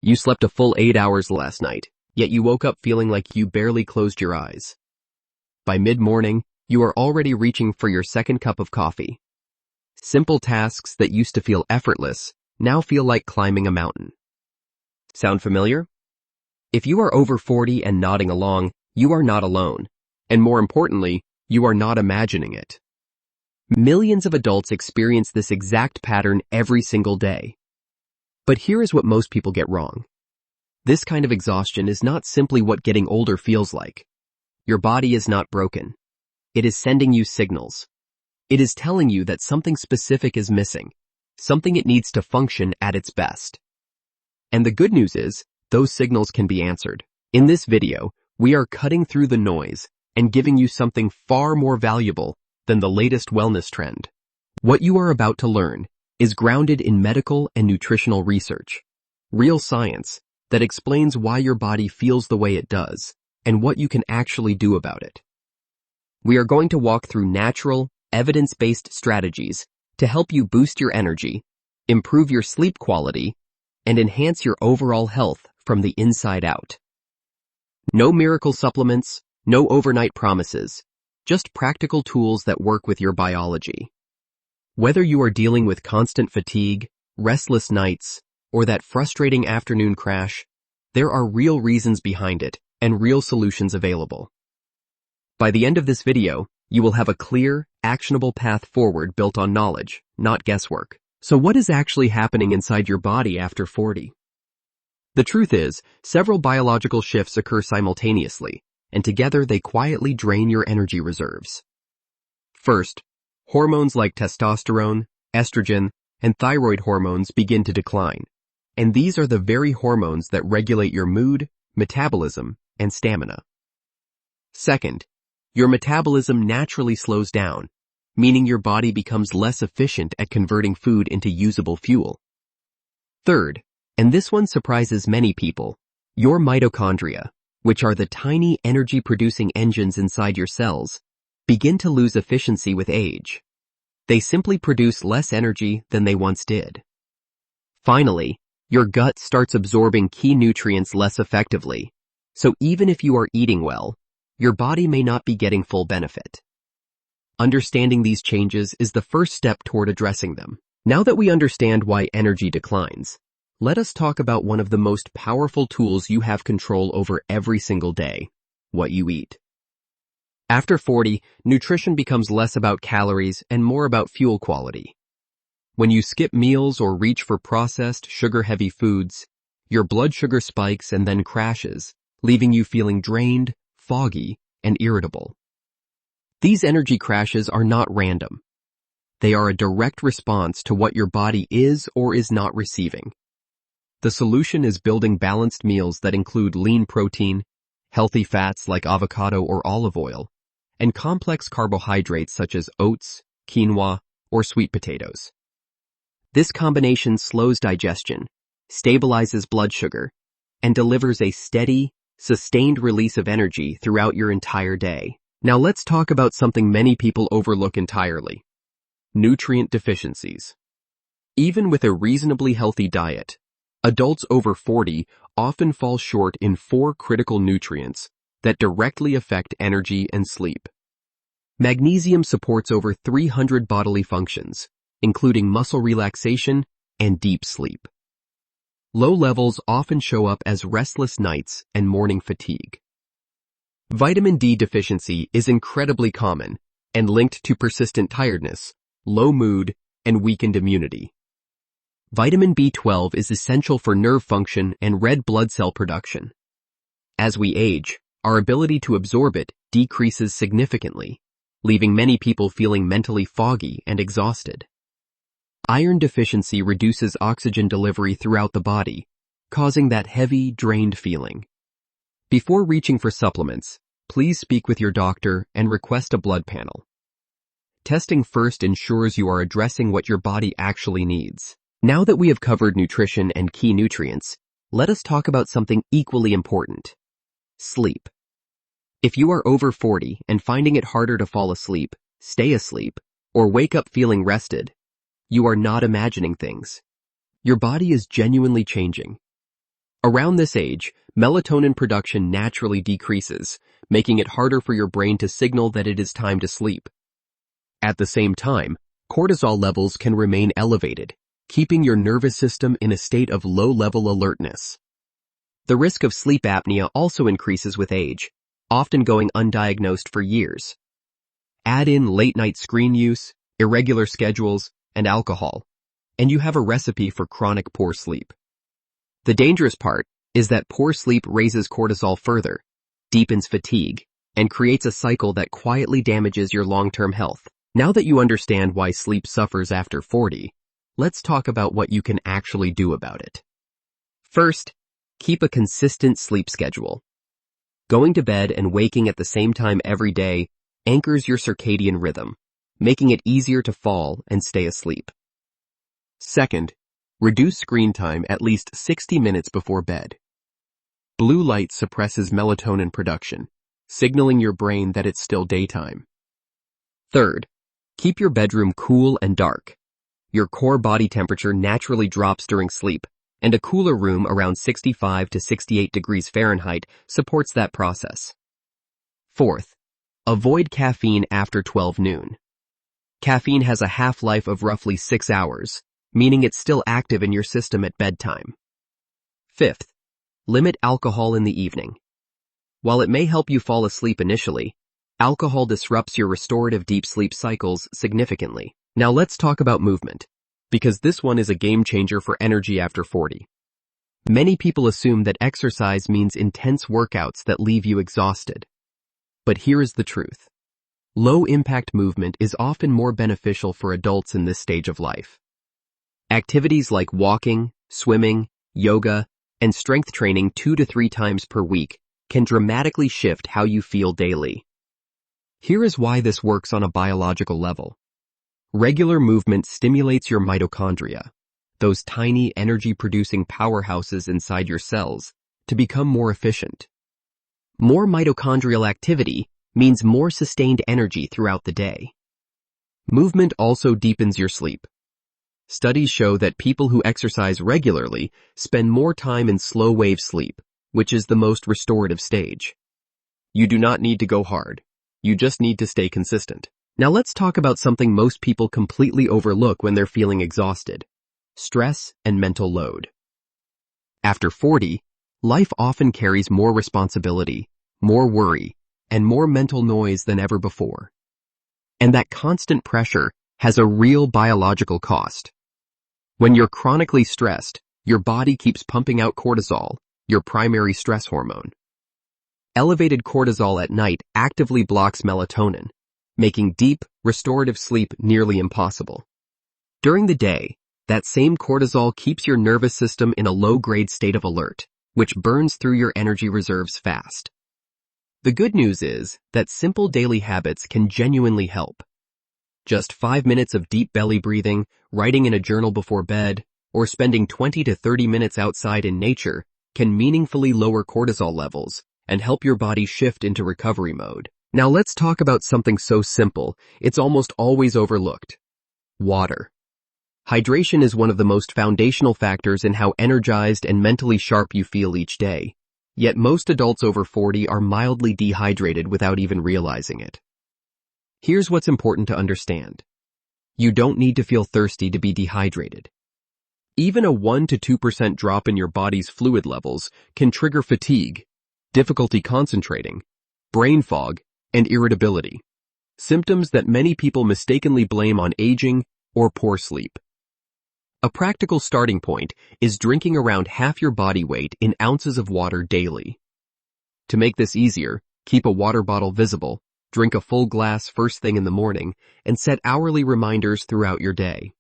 You slept a full 8 hours last night, yet you woke up feeling like you barely closed your eyes. By mid-morning, you are already reaching for your second cup of coffee. Simple tasks that used to feel effortless now feel like climbing a mountain. Sound familiar? If you are over 40 and nodding along, you are not alone. And more importantly, you are not imagining it. Millions of adults experience this exact pattern every single day. But here is what most people get wrong. This kind of exhaustion is not simply what getting older feels like. Your body is not broken. It is sending you signals. It is telling you that something specific is missing, something it needs to function at its best. And the good news is, those signals can be answered. In this video, we are cutting through the noise and giving you something far more valuable than the latest wellness trend. What you are about to learn is grounded in medical and nutritional research, real science that explains why your body feels the way it does and what you can actually do about it. We are going to walk through natural, evidence-based strategies to help you boost your energy, improve your sleep quality, and enhance your overall health from the inside out. No miracle supplements, no overnight promises, just practical tools that work with your biology. Whether you are dealing with constant fatigue, restless nights, or that frustrating afternoon crash, there are real reasons behind it and real solutions available. By the end of this video, you will have a clear, actionable path forward built on knowledge, not guesswork. So what is actually happening inside your body after 40? The truth is, several biological shifts occur simultaneously, and together they quietly drain your energy reserves. First, hormones like testosterone, estrogen, and thyroid hormones begin to decline, and these are the very hormones that regulate your mood, metabolism, and stamina. Second, your metabolism naturally slows down, meaning your body becomes less efficient at converting food into usable fuel. Third, and this one surprises many people, your mitochondria, which are the tiny energy-producing engines inside your cells, begin to lose efficiency with age. They simply produce less energy than they once did. Finally, your gut starts absorbing key nutrients less effectively, so even if you are eating well, your body may not be getting full benefit. Understanding these changes is the first step toward addressing them. Now that we understand why energy declines, let us talk about one of the most powerful tools you have control over every single day: what you eat. After 40, nutrition becomes less about calories and more about fuel quality. When you skip meals or reach for processed, sugar-heavy foods, your blood sugar spikes and then crashes, leaving you feeling drained, foggy, and irritable. These energy crashes are not random. They are a direct response to what your body is or is not receiving. The solution is building balanced meals that include lean protein, healthy fats like avocado or olive oil, and complex carbohydrates such as oats, quinoa, or sweet potatoes. This combination slows digestion, stabilizes blood sugar, and delivers a steady, sustained release of energy throughout your entire day. Now let's talk about something many people overlook entirely: nutrient deficiencies. Even with a reasonably healthy diet, adults over 40 often fall short in 4 critical nutrients that directly affect energy and sleep. Magnesium supports over 300 bodily functions, including muscle relaxation and deep sleep. Low levels often show up as restless nights and morning fatigue. Vitamin D deficiency is incredibly common and linked to persistent tiredness, low mood, and weakened immunity. Vitamin B12 is essential for nerve function and red blood cell production. As we age, our ability to absorb it decreases significantly, leaving many people feeling mentally foggy and exhausted. Iron deficiency reduces oxygen delivery throughout the body, causing that heavy, drained feeling. Before reaching for supplements, please speak with your doctor and request a blood panel. Testing first ensures you are addressing what your body actually needs. Now that we have covered nutrition and key nutrients, let us talk about something equally important: sleep. If you are over 40 and finding it harder to fall asleep, stay asleep, or wake up feeling rested, you are not imagining things. Your body is genuinely changing. Around this age, melatonin production naturally decreases, making it harder for your brain to signal that it is time to sleep. At the same time, cortisol levels can remain elevated, keeping your nervous system in a state of low-level alertness. The risk of sleep apnea also increases with age, often going undiagnosed for years. Add in late-night screen use, irregular schedules, and alcohol, and you have a recipe for chronic poor sleep. The dangerous part is that poor sleep raises cortisol further, deepens fatigue, and creates a cycle that quietly damages your long-term health. Now that you understand why sleep suffers after 40, let's talk about what you can actually do about it. First, keep a consistent sleep schedule. Going to bed and waking at the same time every day anchors your circadian rhythm, making it easier to fall and stay asleep. Second, reduce screen time at least 60 minutes before bed. Blue light suppresses melatonin production, signaling your brain that it's still daytime. Third, keep your bedroom cool and dark. Your core body temperature naturally drops during sleep, and a cooler room around 65 to 68 degrees Fahrenheit supports that process. Fourth, avoid caffeine after 12 noon. Caffeine has a half-life of roughly 6 hours, meaning it's still active in your system at bedtime. Fifth, limit alcohol in the evening. While it may help you fall asleep initially, alcohol disrupts your restorative deep sleep cycles significantly. Now let's talk about movement, because this one is a game changer for energy after 40. Many people assume that exercise means intense workouts that leave you exhausted. But here is the truth. Low-impact movement is often more beneficial for adults in this stage of life. Activities like walking, swimming, yoga, and strength training 2 to 3 times per week can dramatically shift how you feel daily. Here is why this works on a biological level. Regular movement stimulates your mitochondria, those tiny energy-producing powerhouses inside your cells, to become more efficient. More mitochondrial activity means more sustained energy throughout the day. Movement also deepens your sleep. Studies show that people who exercise regularly spend more time in slow-wave sleep, which is the most restorative stage. You do not need to go hard. You just need to stay consistent. Now let's talk about something most people completely overlook when they're feeling exhausted: stress and mental load. After 40, life often carries more responsibility, more worry, and more mental noise than ever before. And that constant pressure has a real biological cost. When you're chronically stressed, your body keeps pumping out cortisol, your primary stress hormone. Elevated cortisol at night actively blocks melatonin, making deep, restorative sleep nearly impossible. During the day, that same cortisol keeps your nervous system in a low-grade state of alert, which burns through your energy reserves fast. The good news is that simple daily habits can genuinely help. Just 5 minutes of deep belly breathing, writing in a journal before bed, or spending 20 to 30 minutes outside in nature can meaningfully lower cortisol levels and help your body shift into recovery mode. Now let's talk about something so simple, it's almost always overlooked: water. Hydration is one of the most foundational factors in how energized and mentally sharp you feel each day. Yet most adults over 40 are mildly dehydrated without even realizing it. Here's what's important to understand. You don't need to feel thirsty to be dehydrated. Even a 1 to 2% drop in your body's fluid levels can trigger fatigue, difficulty concentrating, brain fog, and irritability, symptoms that many people mistakenly blame on aging or poor sleep. A practical starting point is drinking around half your body weight in ounces of water daily. To make this easier, keep a water bottle visible, drink a full glass first thing in the morning, and set hourly reminders throughout your day.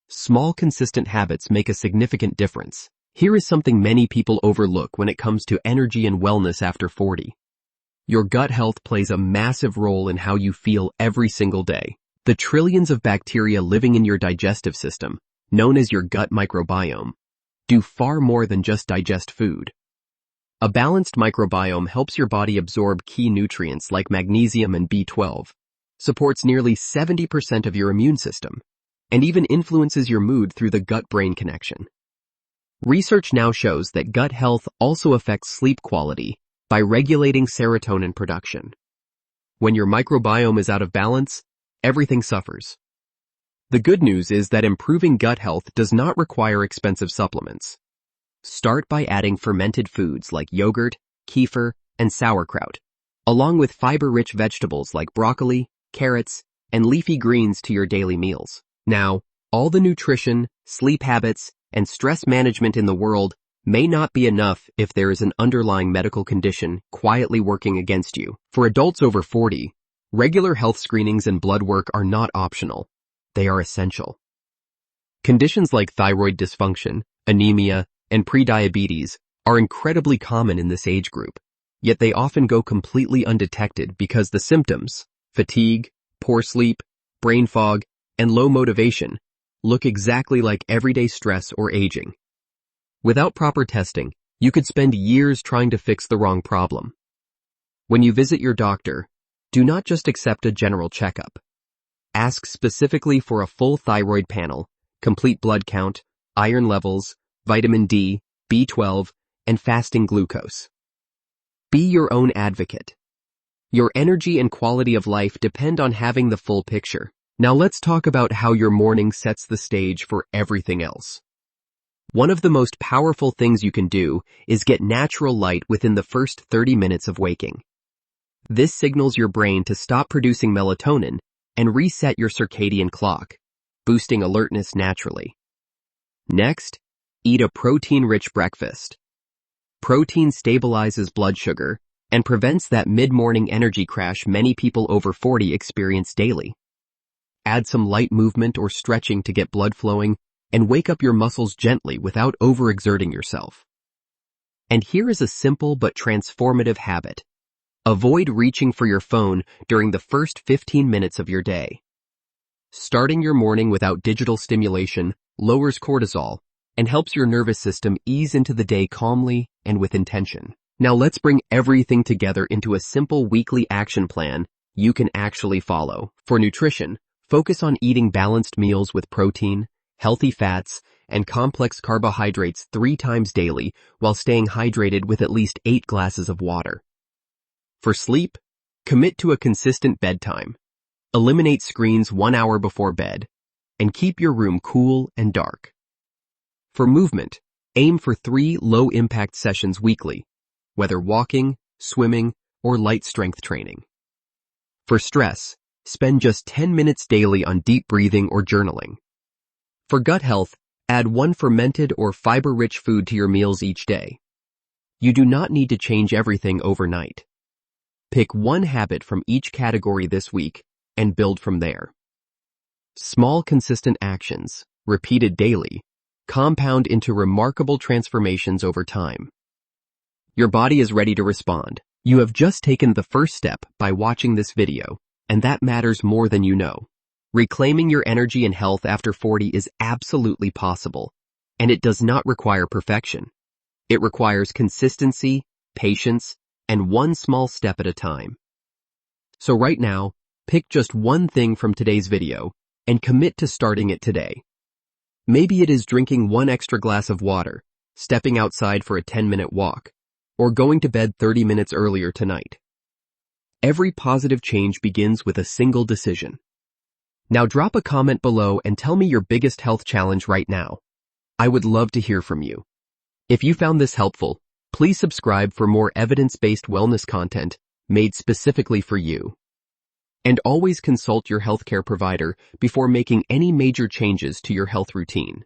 Small, consistent habits make a significant difference. Here is something many people overlook when it comes to energy and wellness after 40. Your gut health plays a massive role in how you feel every single day. The trillions of bacteria living in your digestive system, known as your gut microbiome, do far more than just digest food. A balanced microbiome helps your body absorb key nutrients like magnesium and B12, supports nearly 70% of your immune system, and even influences your mood through the gut-brain connection. Research now shows that gut health also affects sleep quality by regulating serotonin production. When your microbiome is out of balance, everything suffers. The good news is that improving gut health does not require expensive supplements. Start by adding fermented foods like yogurt, kefir, and sauerkraut, along with fiber-rich vegetables like broccoli, carrots, and leafy greens to your daily meals. Now, all the nutrition, sleep habits, and stress management in the world may not be enough if there is an underlying medical condition quietly working against you. For adults over 40, regular health screenings and blood work are not optional. They are essential. Conditions like thyroid dysfunction, anemia, and prediabetes are incredibly common in this age group, yet they often go completely undetected because the symptoms, fatigue, poor sleep, brain fog, and low motivation, look exactly like everyday stress or aging. Without proper testing, you could spend years trying to fix the wrong problem. When you visit your doctor, do not just accept a general checkup. Ask specifically for a full thyroid panel, complete blood count, iron levels, vitamin D, B12, and fasting glucose. Be your own advocate. Your energy and quality of life depend on having the full picture. Now let's talk about how your morning sets the stage for everything else. One of the most powerful things you can do is get natural light within the first 30 minutes of waking. This signals your brain to stop producing melatonin and reset your circadian clock, boosting alertness naturally. Next, eat a protein-rich breakfast. Protein stabilizes blood sugar and prevents that mid-morning energy crash many people over 40 experience daily. Add some light movement or stretching to get blood flowing and wake up your muscles gently without overexerting yourself. And here is a simple but transformative habit. Avoid reaching for your phone during the first 15 minutes of your day. Starting your morning without digital stimulation lowers cortisol and helps your nervous system ease into the day calmly and with intention. Now let's bring everything together into a simple weekly action plan you can actually follow. For nutrition, focus on eating balanced meals with protein, healthy fats, and complex carbohydrates 3 times daily while staying hydrated with at least 8 glasses of water. For sleep, commit to a consistent bedtime. Eliminate screens 1 hour before bed, and keep your room cool and dark. For movement, aim for 3 low-impact sessions weekly, whether walking, swimming, or light strength training. For stress, spend just 10 minutes daily on deep breathing or journaling. For gut health, add 1 fermented or fiber-rich food to your meals each day. You do not need to change everything overnight. Pick 1 habit from each category this week and build from there. Small, consistent actions, repeated daily, compound into remarkable transformations over time. Your body is ready to respond. You have just taken the first step by watching this video, and that matters more than you know. Reclaiming your energy and health after 40 is absolutely possible, and it does not require perfection. It requires consistency, patience, and 1 small step at a time. So right now, pick just 1 thing from today's video and commit to starting it today. Maybe it is drinking 1 extra glass of water, stepping outside for a 10-minute walk, or going to bed 30 minutes earlier tonight. Every positive change begins with a single decision. Now drop a comment below and tell me your biggest health challenge right now. I would love to hear from you. If you found this helpful, please subscribe for more evidence-based wellness content made specifically for you. And always consult your healthcare provider before making any major changes to your health routine.